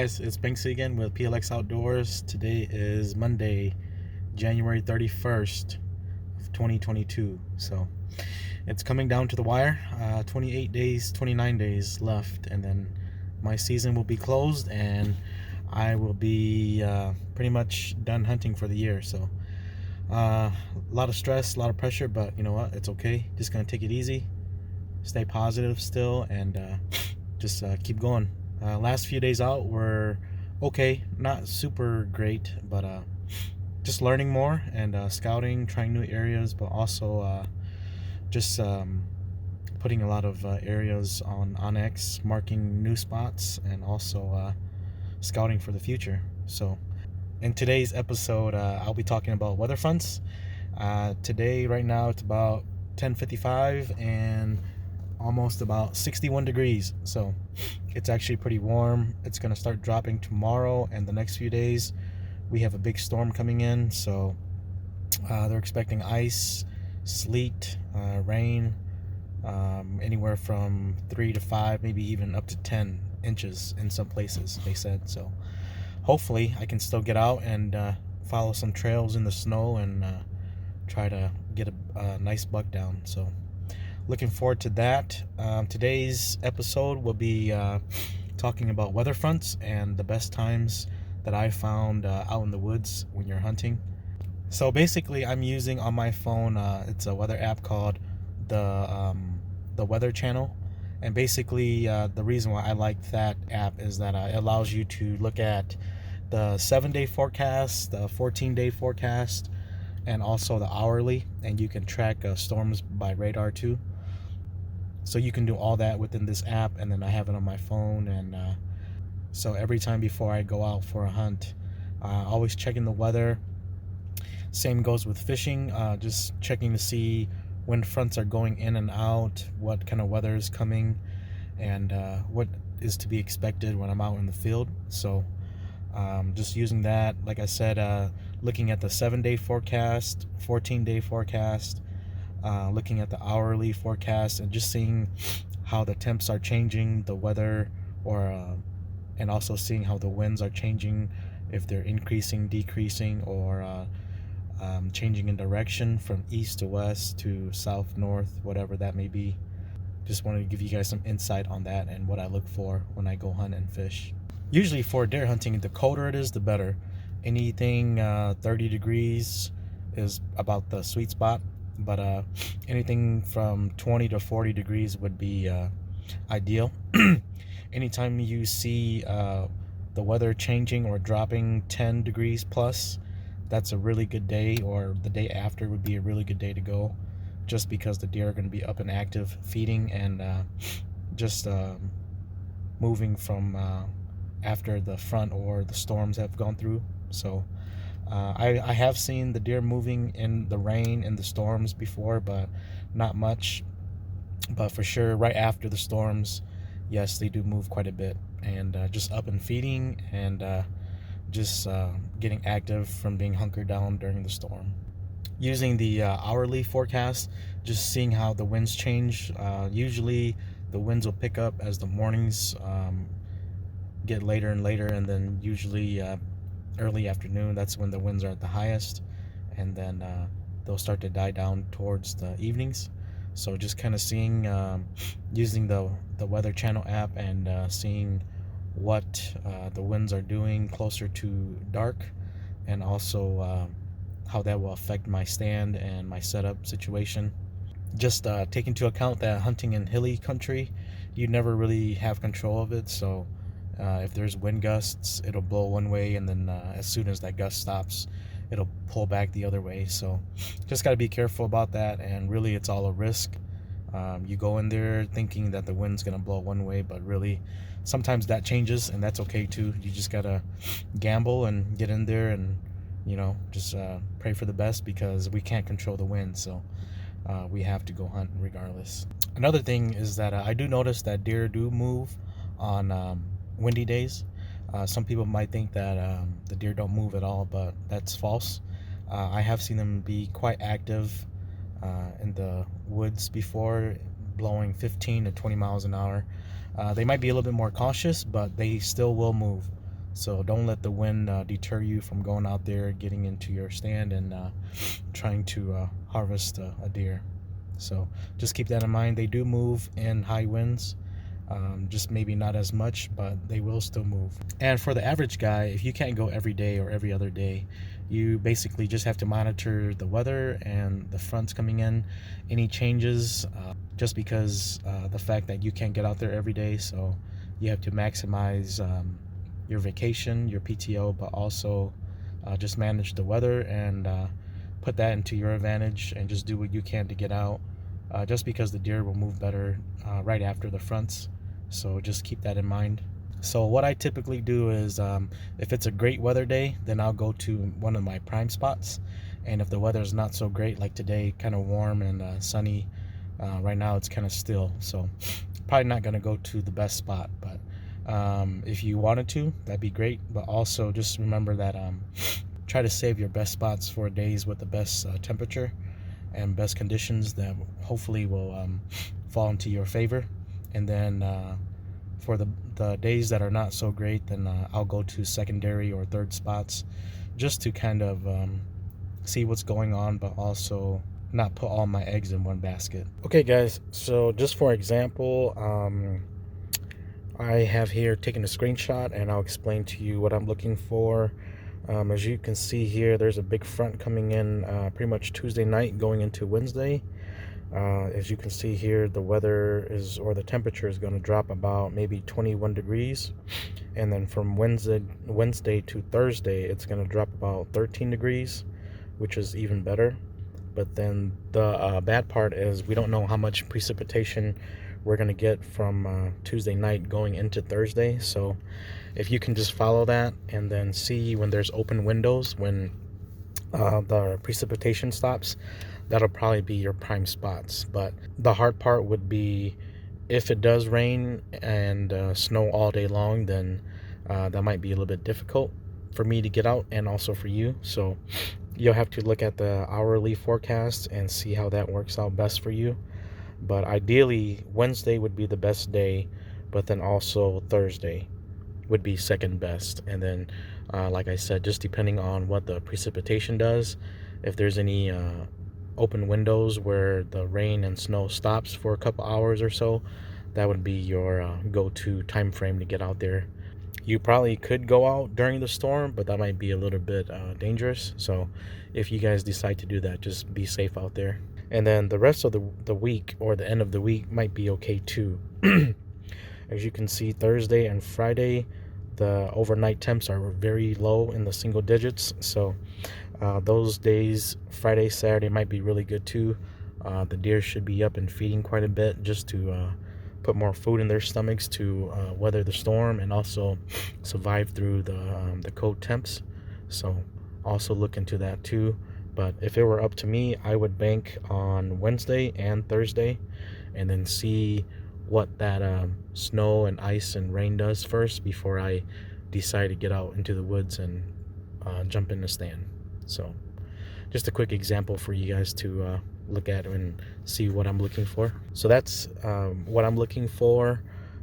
guys, it's Banksy again with PLX Outdoors. Today is Monday, January 31st of 2022. So it's coming down to the wire. 28 days, 29 days left, and then my season will be closed and I will be pretty much done hunting for the year. So a lot of stress, a lot of pressure, but you know what? It's okay. Just gonna take it easy, stay positive still, and just keep going. Last few days out were okay, not super great, but just learning more and scouting, trying new areas, but also just putting a lot of areas on X, marking new spots, and also scouting for the future. So in today's episode, I'll be talking about weather fronts. Today, right now, it's about 10:55 and almost about 61 degrees, so it's actually pretty warm. It's going to start dropping tomorrow, and the next few days we have a big storm coming in, so they're expecting ice, sleet, rain, anywhere from 3 to 5, maybe even up to 10 inches in some places, they said. So hopefully I can still get out and follow some trails in the snow and try to get a nice buck down. So looking forward to that. Today's episode will be talking about weather fronts and the best times that I found out in the woods when you're hunting. So basically, I'm using on my phone, it's a weather app called the Weather Channel. And basically, the reason why I like that app is that it allows you to look at the 7-day forecast, the 14-day forecast, and also the hourly, and you can track storms by radar too. So you can do all that within this app, and then I have it on my phone. And so every time before I go out for a hunt, always checking the weather. Same goes with fishing, just checking to see when fronts are going in and out, what kind of weather is coming, and what is to be expected when I'm out in the field. So just using that, like I said, looking at the 7-day forecast, 14-day forecast, looking at the hourly forecast, and just seeing how the temps are changing, the weather, and also seeing how the winds are changing, if they're increasing, decreasing, or changing in direction from east to west to south, north, whatever that may be. Just wanted to give you guys some insight on that and what I look for when I go hunt and fish. Usually for deer hunting, the colder it is, the better. Anything 30 degrees is about the sweet spot, but anything from 20 to 40 degrees would be ideal. Anytime you see the weather changing or dropping 10 degrees plus, that's a really good day, or the day after would be a really good day to go, just because the deer are going to be up and active, feeding, and just moving from after the front or the storms have gone through. So I have seen the deer moving in the rain and the storms before, but not much. But for sure, right after the storms, yes, they do move quite a bit, and just up and feeding, and just getting active from being hunkered down during the storm. Using the hourly forecast, just seeing how the winds change. Usually the winds will pick up as the mornings get later and later, and then usually early afternoon, that's when the winds are at the highest, and then they'll start to die down towards the evenings. So just kind of seeing, using the Weather Channel app, and seeing what the winds are doing closer to dark, and also how that will affect my stand and my setup situation. Just take into account that hunting in hilly country, you never really have control of it. So if there's wind gusts, it'll blow one way, and then as soon as that gust stops, it'll pull back the other way. So just got to be careful about that, and really it's all a risk. You go in there thinking that the wind's gonna blow one way, but really sometimes that changes, and that's okay too. You just gotta gamble and get in there, and just pray for the best, because we can't control the wind. So we have to go hunt regardless. Another thing is that I do notice that deer do move on windy days. Some people might think that the deer don't move at all, but that's false. I have seen them be quite active in the woods before, blowing 15 to 20 miles an hour. They might be a little bit more cautious, but they still will move. So don't let the wind deter you from going out there, getting into your stand, and trying to harvest a deer. So just keep that in mind. They do move in high winds, just maybe not as much, but they will still move. And for the average guy, if you can't go every day or every other day, you basically just have to monitor the weather and the fronts coming in, any changes, just because the fact that you can't get out there every day. So you have to maximize your vacation, your PTO, but also just manage the weather and put that into your advantage, and just do what you can to get out, just because the deer will move better right after the fronts. So just keep that in mind. So what I typically do is, if it's a great weather day, then I'll go to one of my prime spots. And if the weather is not so great, like today, kind of warm and sunny, right now it's kind of still, so probably not going to go to the best spot. But if you wanted to, that'd be great. But also just remember that try to save your best spots for days with the best temperature and best conditions that hopefully will fall into your favor. And then for the days that are not so great, then I'll go to secondary or third spots, just to kind of see what's going on, but also not put all my eggs in one basket. Okay guys, so just for example, I have here taken a screenshot, and I'll explain to you what I'm looking for. As you can see here, there's a big front coming in pretty much Tuesday night going into Wednesday. As you can see here, the weather is, or the temperature is going to drop about maybe 21 degrees. And then from Wednesday to Thursday, it's going to drop about 13 degrees, which is even better. But then the bad part is we don't know how much precipitation we're going to get from Tuesday night going into Thursday. So if you can just follow that and then see when there's open windows, when the precipitation stops, that'll probably be your prime spots. But the hard part would be if it does rain and snow all day long, then that might be a little bit difficult for me to get out, and also for you. So you'll have to look at the hourly forecast and see how that works out best for you. But ideally, Wednesday would be the best day, but then also Thursday would be second best. And then like I said, just depending on what the precipitation does, if there's any open windows where the rain and snow stops for a couple hours or so, that would be your go-to time frame to get out there. You probably could go out during the storm, but that might be a little bit dangerous. So if you guys decide to do that, just be safe out there. And then the rest of the week, or the end of the week, might be okay too. As you can see, Thursday and Friday, the overnight temps are very low in the single digits. So those days, Friday, Saturday, might be really good too. The deer should be up and feeding quite a bit, just to put more food in their stomachs to weather the storm and also survive through the cold temps. So also look into that too. But if it were up to me, I would bank on Wednesday and Thursday, and then see what that snow and ice and rain does first before I decide to get out into the woods and jump in the stand. So just a quick example for you guys to look at and see what I'm looking for. So that's what I'm looking for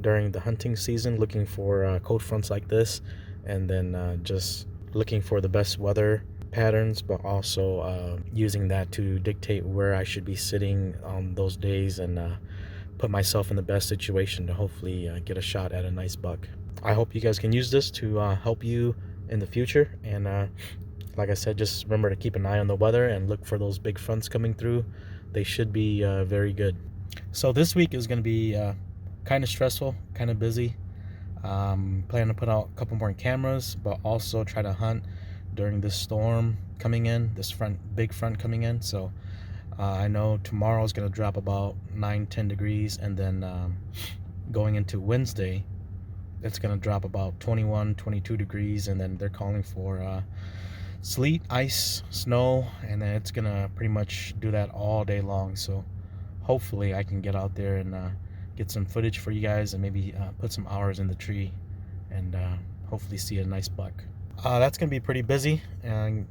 during the hunting season, looking for cold fronts like this, and then just looking for the best weather patterns, but also using that to dictate where I should be sitting on those days, and put myself in the best situation to hopefully get a shot at a nice buck. I hope you guys can use this to help you in the future. And like I said, just remember to keep an eye on the weather and look for those big fronts coming through. They should be very good. So this week is going to be kind of stressful, kind of busy. Plan to put out a couple more cameras, but also try to hunt during this storm coming in, this big front coming in. So I know tomorrow is going to drop about 9-10 degrees, and then going into Wednesday, it's going to drop about 21-22 degrees, and then they're calling for sleet, ice, snow, and then it's going to pretty much do that all day long. So hopefully I can get out there and get some footage for you guys, and maybe put some hours in the tree, and hopefully see a nice buck. That's going to be pretty busy, and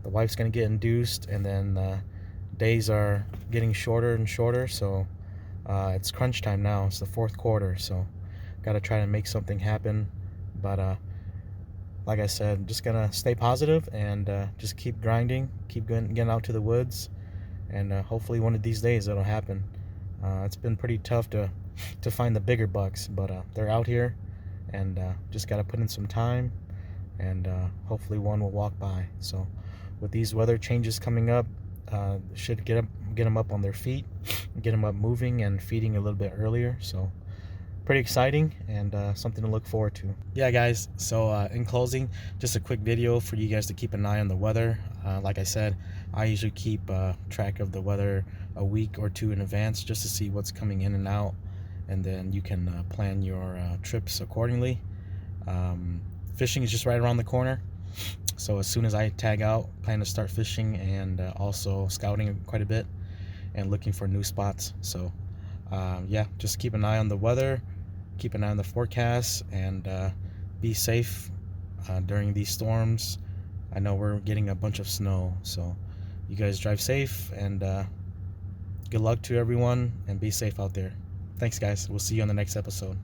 the wife's going to get induced, and then days are getting shorter and shorter. So it's crunch time now. It's the fourth quarter, so got to try to make something happen. But like I said, just gonna stay positive and just keep grinding, keep getting out to the woods, and hopefully one of these days it'll happen. It's been pretty tough to find the bigger bucks, but they're out here, and just gotta put in some time, and hopefully one will walk by. So with these weather changes coming up, should get them up on their feet, get them up moving and feeding a little bit earlier. So pretty exciting, and something to look forward to. Yeah, guys, so in closing, just a quick video for you guys to keep an eye on the weather. Like I said, I usually keep track of the weather a week or two in advance, just to see what's coming in and out, and then you can plan your trips accordingly. Fishing is just right around the corner, so as soon as I tag out, plan to start fishing, and also scouting quite a bit and looking for new spots. So yeah, just keep an eye on the weather, keep an eye on the forecast, and be safe during these storms. I know we're getting a bunch of snow, so you guys drive safe, and good luck to everyone, and be safe out there. Thanks, guys. We'll see you on the next episode.